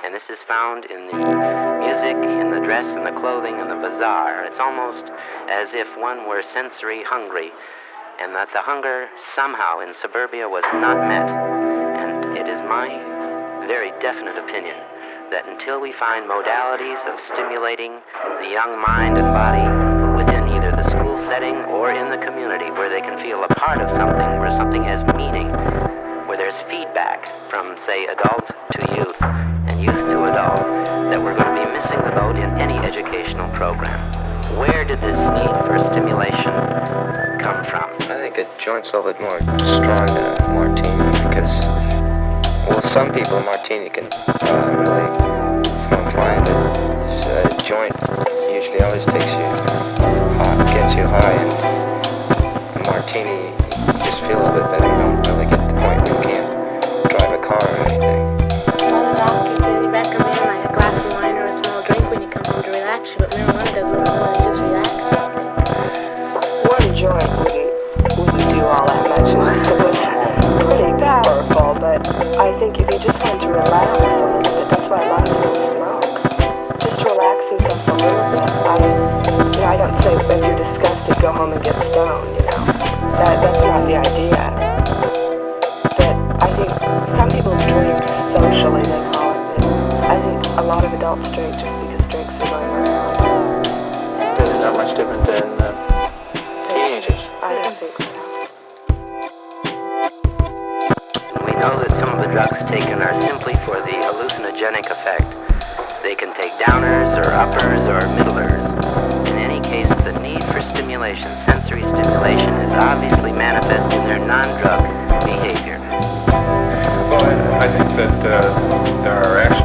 And this is found in the music, in the dress, in the clothing, in the bazaar. It's almost as if one were sensory hungry, and that the hunger somehow in suburbia was not met. And it is my very definite opinion that until we find modalities of stimulating the young mind and body within either the school setting or in the community where they can feel a part of something, where something has meaning, where there's feedback from, say, adult to youth and youth to adult, that we're going to be missing the boat in any educational program. Where did this need for stimulation come from? I think a joint's a little bit more strong than a martini because, well, some people a martini can really smell fine, but a joint usually always takes you hot, gets you high, and a martini, you just feel a little bit better. You don't really get to the point where you can't drive a car or anything. All the doctors really recommend like a glass of wine or a small drink when you come home to relax you, but marijuana doesn't really just relax. One joint wouldn't do all that much unless it was pretty powerful, but I think if you just want to relax a little bit, that's why a lot of people smoke. Just relax themselves a little bit. I don't say if you're disgusted, go home and get stoned, That's not the idea. But I think some people drink socially, they call it, but I think a lot of adults drink just because drinks are going around. Really not much different than teenagers. I don't think so. We know that some of the drugs taken are simply for the hallucinogenic effect. They can take downers or uppers or middlers. In any case, the need for stimulation, sensory stimulation, is obviously manifest in their non-drug behavior. Well, I think that there are actually